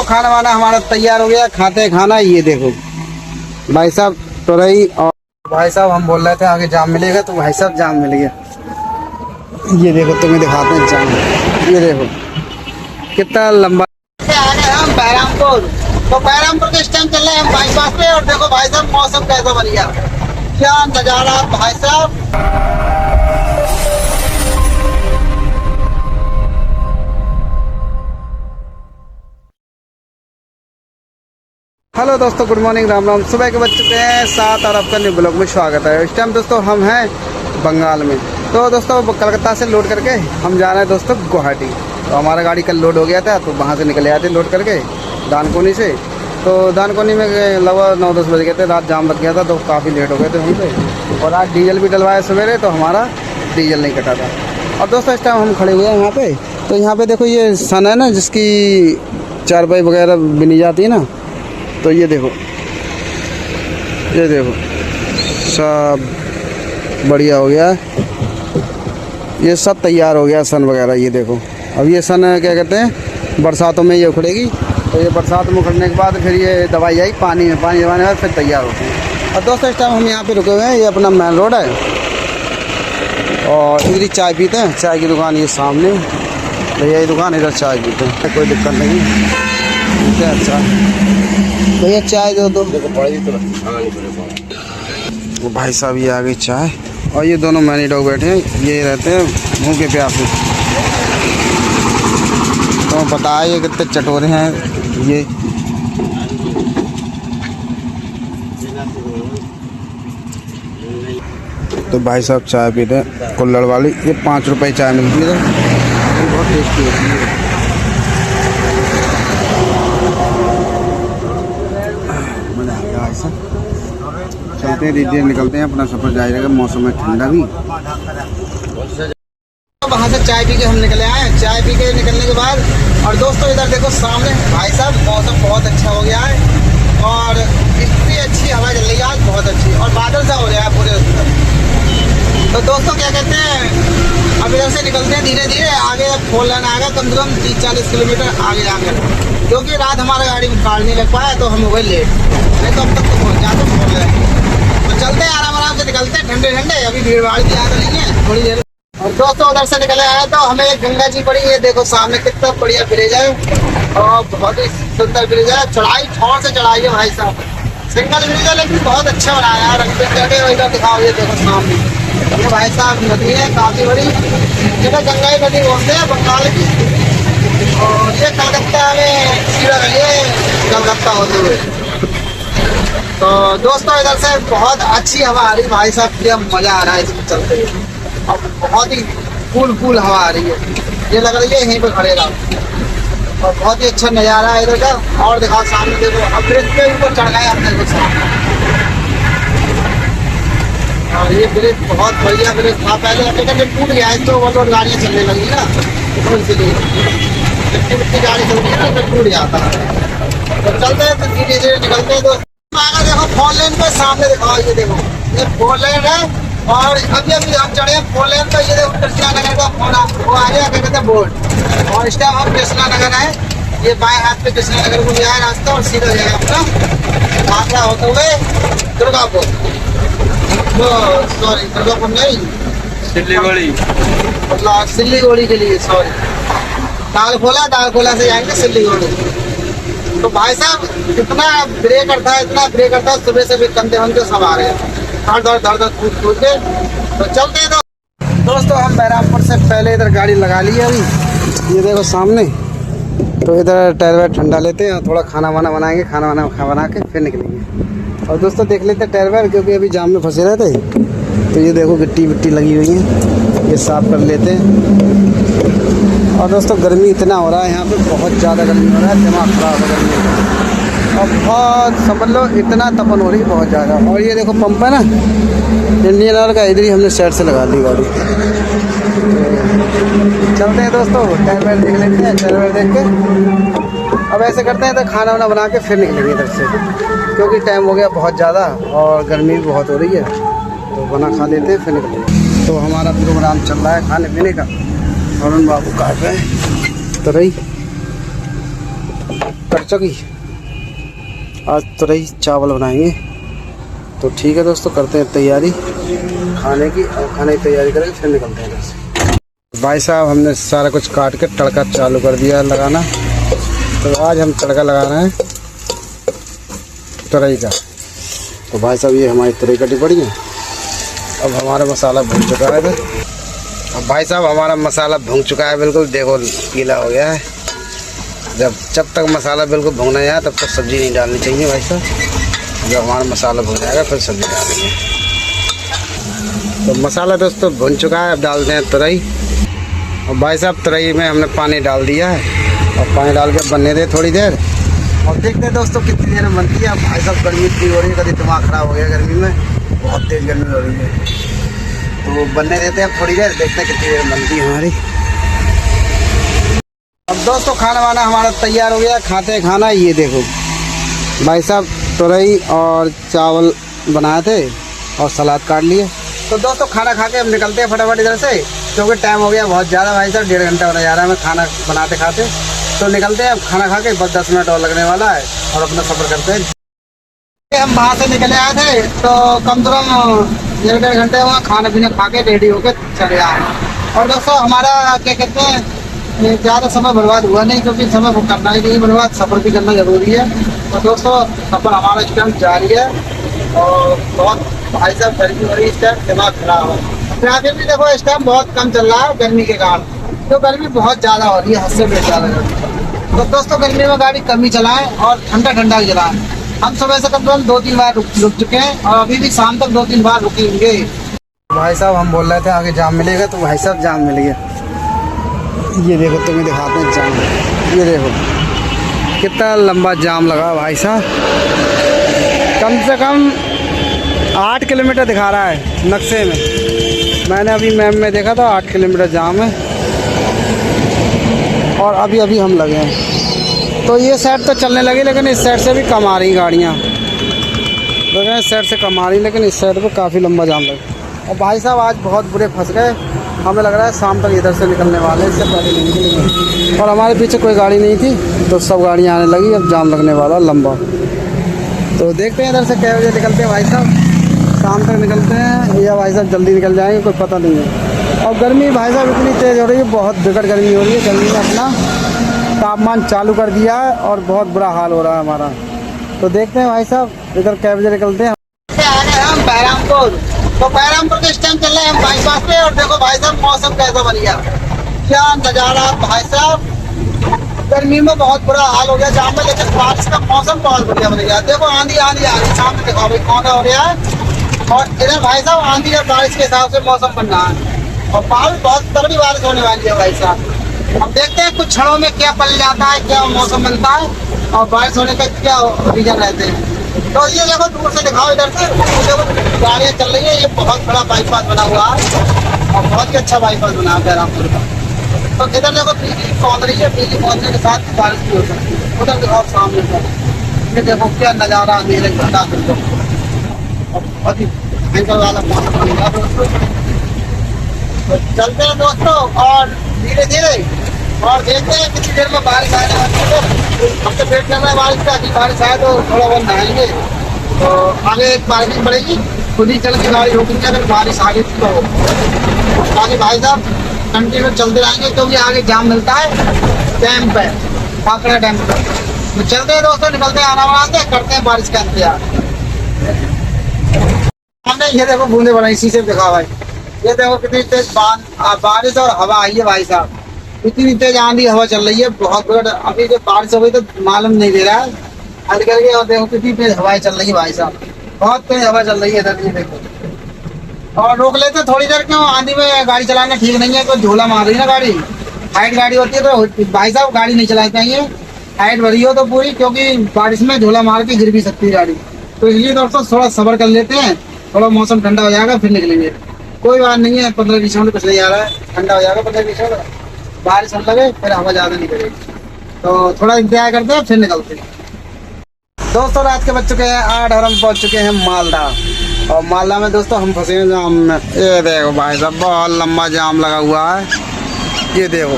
खाना वाना हमारा तैयार हो गया, खाते हैं खाना। ये देखो भाई साहब तो रही, और भाई साहब हम बोल रहे थे आगे जाम मिलेगा, तो भाई साहब जाम मिल गया। ये देखो तुम्हें दिखाते हैं जाम, ये देखो कितना लंबा। आ गए हम बहरामपुर, तो बहरामपुर के इस टाइम चल रहे हैं हम बाईपास पे, और देखो भाई साहब मौसम कैसा बन गया, क्या नजारा भाई साहब। हेलो दोस्तों, गुड मॉर्निंग, राम राम। सुबह के बज चुके हैं 7 और आपका न्यू ब्लॉग में स्वागत है। इस टाइम दोस्तों हम हैं बंगाल में। तो दोस्तों कलकत्ता से लोड करके हम जा रहे हैं दोस्तों गुवाहाटी। तो हमारा गाड़ी कल लोड हो गया था, तो वहाँ से निकले आए थे लोड करके दानकोनी से। तो दानकोनी में लगभग 9-10 बज गए थे, रात जाम लग गया था, तो काफ़ी लेट हो गए थे वहीं पे। और आज डीजल भी डलवाया सवेरे, तो हमारा डीजल नहीं कटा था। और दोस्तों इस टाइम हम खड़े हुए हैं यहाँ पे। तो यहाँ पे देखो ये सन है ना, जिसकी चारपाई वगैरह बिनी जाती है ना, तो ये देखो सब बढ़िया हो गया, ये सब तैयार हो गया सन वगैरह। ये देखो अब ये सन क्या कहते हैं, बरसातों में ये उखड़ेगी। तो ये बरसात में उखड़ने के बाद फिर ये दवाई आई पानी में, पानी दबाने के बाद फिर तैयार होती है। और दोस्तों इस टाइम हम यहाँ पे रुके हुए हैं, ये अपना मेन रोड है, और इधर ही चाय पीते हैं। चाय की दुकान ये सामने, भैया की दुकान, इधर चाय पीते हैं, कोई दिक्कत नहीं। ठीक है, अच्छा भैया चाय दो। वो भाई साहब ये आ गई चाय, और ये दोनों मैनी डॉग बैठे हैं, ये रहते हैं भूखे प्यासे। तो पता है ये कितने चटोरे हैं ये। तो भाई साहब चाय पीते हैं कुल्हड़ वाली, ये 5 रुपए चाय मिलती है, बहुत टेस्टी होती है। चलते हैं, धीरे निकलते हैं, अपना सफर जारी रहेगा। मौसम है ठंडा भी। वहाँ से चाय पी के हम निकले आए, चाय पी के निकलने के बाद, और दोस्तों इधर देखो सामने भाई साहब मौसम बहुत अच्छा हो गया है, और इतनी अच्छी हवा चल रही है आज, बहुत अच्छी, और बादल सा हो गया है पूरे। तो दोस्तों क्या कहते हैं, अब इधर से निकलते हैं धीरे धीरे आगे। अब 4 लाइन आएगा, कम से कम 30-40 किलोमीटर आगे जाकर, क्योंकि रात हमारा गाड़ी में कार नहीं लग पाया, तो हम हो गए लेट, नहीं तो अब तक तो पहुँच जाते 4 लाइन। तो चलते हैं आराम से, निकलते हैं ठंडे ठंडे, अभी भीड़ भाड़ की ज़्यादा नहीं है, थोड़ी देर। और दोस्तों उधर से निकले आए तो हमें एक गंगा जी पड़ी है, देखो सामने कितना बढ़िया ब्रिज है, और बहुत ही सुंदर ब्रिज है। चढ़ाई छोड़ से चढ़ाई है भाई साहब, सिंगल ब्रिज है लेकिन बहुत अच्छा बनाया है, रंग चढ़े इधर दिखाओ। ये देखो सामने ये भाई साहब नदी है काफ़ी बड़ी, जिन्हें गंगा नदी बोलते हैं बंगाल की। और ये कलकत्ता में सीधा गई कलकत्ता होते हुए। तो दोस्तों इधर से बहुत अच्छी हवा आ रही भाई साहब, क्या मज़ा आ रहा है इसमें चलते हुए, अब बहुत ही कूल हवा आ रही है। ये लग रही है यहीं पे खड़े रहो, और बहुत ही अच्छा नज़ारा है इधर का। और दिखाओ सामने देखो, अब ब्रिज के ऊपर चढ़ गए अपने को सामने। और ये ब्रिज बहुत बढ़िया ब्रिज था पहले, लेकिन ये टूट गया है, तो वो गाड़ियाँ चलने लगी ना, तो इसलिए की गाड़ी चलती है ना, तो टूट जाता है। तो चलते हैं, तो धीरे धीरे निकलते हैं। तो आगे देखो 4 लेन पे, सामने दिखाओ, ये देखो ये 4 लेन है, और अभी हम चढ़े हैं 4 लेन पे। ये देखो कृष्णा नगर का वो आ गया, क्या कहते हैं बोर्ड, और इस टाइम हम कृष्णा नगर आए। ये बाएं हाथ पे कृष्णा नगर को गया है रास्ता, और सीधा जाएगा अपना आगरा होते हुए दुर्गापुर, सॉरी दुर्गापुर नहीं, सिल्लीगुड़ी, मतलब सिल्लीगुड़ी के लिए, सॉरी दालखोला से जाएंगे सिल्लीगुड़ी। तो भाई साहब इतना ब्रेक करता है, सुबह से भी कंधे वंधे सब आ रहे हैं, धड़ कूद के। तो चलते हैं। दोस्तों हम बहरामपुर से पहले इधर गाड़ी लगा ली है अभी, ये देखो सामने। तो इधर टायर वायर ठंडा लेते हैं, थोड़ा खाना वाना बनाएंगे, खाना वाना बना के फिर निकलेंगे। और दोस्तों देख लेते हैं टायर वायर, क्योंकि अभी जाम में फंसे रहते। तो ये देखो गिट्टी विट्टी लगी हुई है, ये साफ़ कर लेते हैं। और दोस्तों गर्मी इतना हो रहा है यहाँ पे, बहुत ज़्यादा गर्मी हो रहा है, दिमाग खराब हो गर्मी का, और बहुत समझ लो इतना तपन हो रही है बहुत ज़्यादा। और ये देखो पंप है ना इंडियन ऑयल का, इधर ही हमने साइड से लगा दी गाड़ी। चलते हैं दोस्तों, टायर वायर देख लेते हैं, टायर वायर देख के अब ऐसे करते हैं, तो खाना वाना बना के फिर निकलेंगे इधर से, क्योंकि टाइम हो गया बहुत ज़्यादा और गर्मी भी बहुत हो रही है। तो बना खा लेते हैं फिर निकलेंगे। तो हमारा प्रोग्राम चल रहा है खाने पीने का, अरुण बाबू कहाँ पे तो रही। कट चुकी। आज तुरई चावल बनाएंगे, तो ठीक है दोस्तों, करते हैं तैयारी खाने की, और खाने की तैयारी करेंगे फिर निकलते हैं इधर से। भाई साहब हमने सारा कुछ काट के तड़का चालू कर दिया लगाना। तो आज हम तड़का लगा रहे हैं तुरई का। तो भाई साहब ये हमारी तुरई कटी पड़ी है। अब हमारा मसाला भून चुका है। अब भाई साहब हमारा मसाला भून चुका है, बिल्कुल देखो गीला हो गया है। जब तक मसाला बिल्कुल भूना जाए तब तक सब्ज़ी नहीं डालनी चाहिए भाई साहब। जब हमारा मसाला भून जाएगा फिर सब्ज़ी डालेंगे। तो मसाला दोस्तों भून चुका है, अब डालते हैं तुरई। और भाई साहब तुरई में हमने पानी डाल दिया है, और पानी डाल के बनने दे थोड़ी देर, और देखते हैं दोस्तों कितनी देर में बनती है। अब भाई साहब गर्मी इतनी हो रही है, कभी दिमाग ख़राब हो गया गर्मी में, बहुत तेज़ गर्मी हो रही है। तो बनने देते हैं थोड़ी देर, देखते हैं कितनी देर बनती है हमारी। अब दोस्तों खाना वाना हमारा तैयार हो गया, खाते हैं खाना। ये देखो भाई साहब तुरई और चावल बनाए थे और सलाद काट लिए। तो दोस्तों खाना खा के हम निकलते हैं फटाफट इधर से, क्योंकि टाइम हो गया बहुत ज़्यादा भाई साहब, 1.5 घंटा होने जा रहा है हमें खाना बनाते खाते। तो निकलते हैं अब खाना खा के, बस 10 मिनट और लगने वाला है, और अपना सफ़र करते हैं। हम वहाँ से निकले आए थे, तो कम से कम 1.5 घंटे हुआ खाना पीना खा के रेडी होकर चले आए। और दोस्तों हमारा क्या कहते हैं, ज़्यादा समय बर्बाद हुआ नहीं, क्योंकि समय को करना ही नहीं बर्बाद, सफ़र भी करना ज़रूरी है। तो दोस्तों सफ़र हमारा इस टाइम जारी है, और बहुत भाई साहब गर्मी हो रही है, इस टाइम दिमाग खराब है। ट्रैफिक भी देखो इस टाइम बहुत कम चल रहा है गर्मी के कारण, तो गर्मी बहुत ज़्यादा हो रही है, हद से भी ज़्यादा गर्मी। तो दोस्तों गर्मी में गाड़ी कम ही चलाएं और ठंडा ठंडा चलाएं। हम सुबह से कम से कम 2-3 बार रुक चुके हैं, और अभी भी शाम तक 2-3 बार रुकेंगे। भाई साहब हम बोल रहे थे आगे जाम मिलेगा, तो भाई साहब जाम मिल गया। ये देखो तुम्हें दिखाते हैं जाम, ये देखो कितना लंबा जाम लगा भाई साहब। कम से कम 8 किलोमीटर दिखा रहा है नक्शे में, मैंने अभी मैप में देखा था 8 किलोमीटर जाम है, और अभी अभी हम लगे हैं। तो ये साइड तो चलने लगी, लेकिन इस साइड से भी कम आ रही गाड़ियाँ, लेकिन इस साइड से कम आ रही, लेकिन इस साइड पर काफ़ी लंबा जाम लगा। और भाई साहब आज बहुत बुरे फंस गए, हमें लग रहा है शाम तक इधर से निकलने वाले, इससे पहले नहीं निकलेंगे। और हमारे पीछे कोई गाड़ी नहीं थी, तो सब गाड़ियाँ आने लगी, अब जाम लगने वाला लंबा। तो देखते हैं इधर से कै बजे निकलते हैं भाई साहब, शाम तक निकलते हैं या भाई साहब जल्दी निकल जाएंगे, कोई पता नहीं है। और गर्मी भाई साहब इतनी तेज़ हो रही है, बहुत बिकट गर्मी हो रही है। गर्मी ने अपना तापमान चालू कर दिया है, और बहुत बुरा हाल हो रहा है हमारा। तो देखते हैं भाई साहब इधर कै बजे निकलते हैं। हम बहरामपुर, तो बहरामपुर के इस टाइम चल रहे हैं हम बाईपास पे, और देखो भाई साहब मौसम कैसा बन गया, क्या नज़ारा भाई साहब। गर्मी में बहुत बुरा हाल हो गया जाम में, लेकिन बारिश का मौसम बहुत बढ़िया बन गया। देखो आंधी आंधी आ रही, सामने देखो भाई कौन हो रहा है, और इधर भाई साहब आंधी और बारिश के हिसाब से मौसम बन रहा है, और बारिश बहुत तगड़ी बारिश होने वाली है भाई साहब। अब देखते हैं कुछ क्षणों में क्या पल जाता है, क्या मौसम बनता है, और बारिश होने का क्या रीजन रहते हैं। तो ये देखो दूर से दिखाओ इधर से, देखो गाड़ियाँ चल रही है, ये बहुत बड़ा बाईपास बना हुआ है, और बहुत ही अच्छा बाईपास बना है बहरामपुर का। तो इधर देखो बिजली पहुँच रही है, बिजली पहुँचने के साथ बारिश भी हो सकती है। उधर दिखाओ सामने पर, ये देखो क्या नज़ारा अंधेरे घटा कर, बहुत ही भयंकर वाला मौसम बन गया दोस्तों। तो चलते हैं दोस्तों और धीरे धीरे, और देखते हैं कितनी देर में बारिश आने वाली है। हम तो वेट कर रहे हैं बारिश का, कि बारिश आए तो थोड़ा बहुत नहाएंगे, तो आगे एक पार्किंग पड़ेगी, खुद ही चल के गाड़ी रोकेंगे अगर बारिश आगे तो। आगे भाई साहब कंटिन्यू चलते रहेंगे, क्योंकि आगे जाम मिलता है डैम पे, काकड़ा डैम पे। तो चलते हैं दोस्तों, निकलते हैं, आना बनाते हैं, करते हैं बारिश का इंतजार। हमने ये देखो बूंदे बनाई, शीशे दिखा भाई, ये देखो कितनी तेज बारिश और हवा आई है भाई साहब, इतनी तेज आंधी हवा चल रही है बहुत बड़ा। अभी जो बारिश हो गई तो मालूम नहीं दे रहा है हल्के करके, और देखो कितनी तेज हवाएं चल रही है भाई साहब, बहुत तेज हवा चल रही है इधर, ये देखो। और रोक लेते थोड़ी देर, क्यों आंधी में गाड़ी चलाना ठीक नहीं है, कोई झोला मार रही है ना गाड़ी, हाइट गाड़ी होती है तो भाई साहब गाड़ी नहीं चलानी चाहिए, हाइट भरी हो तो पूरी, क्योंकि बारिश में झोला मार के गिर भी सकती है गाड़ी। तो इसलिए दोस्तों थोड़ा सब्र कर लेते हैं, थोड़ा मौसम ठंडा हो जाएगा फिर निकलेंगे, कोई बात नहीं है। 15-20 मिनट कुछ नहीं आ रहा है, ठंडा हो जाएगा 15-20 मिनट, बारिश होने लगे फिर हवा ज़्यादा नहीं करेगी, तो थोड़ा इंतजार करते हैं फिर निकलते हैं। दोस्तों रात के बज चुके हैं 8 और हम पहुँच चुके हैं मालदा, और मालदा में दोस्तों हम फंसे हैं जाम में। ये देखो भाई साहब बहुत लंबा जाम लगा हुआ है, ये देखो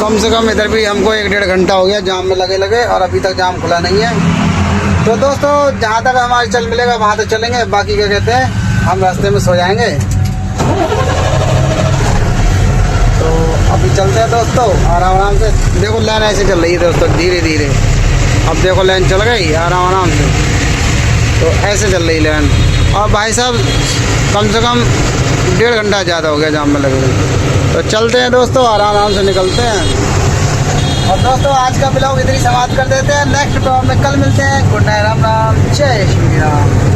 कम से कम इधर भी हमको 1-1.5 घंटा हो गया जाम में लगे लगे, और अभी तक जाम खुला नहीं है। तो दोस्तों जहाँ तक हमारे चल मिलेगा वहाँ तक चलेंगे, बाकी क्या कहते हैं हम रास्ते में सो जाएंगे। तो अभी चलते हैं दोस्तों आराम आराम से। देखो लाइन ऐसे चल रही है दोस्तों, धीरे धीरे। अब देखो लाइन चल गई आराम आराम से, तो ऐसे चल रही लाइन। और भाई साहब कम से कम 1.5 घंटा ज़्यादा हो गया जाम में लगे। तो चलते हैं दोस्तों आराम आराम से निकलते हैं। और दोस्तों आज का ब्लॉग इधर ही समाप्त कर देते हैं। नेक्स्ट ब्लॉग में कल मिलते हैं। गुड नाइट, राम राम, जय श्री राम।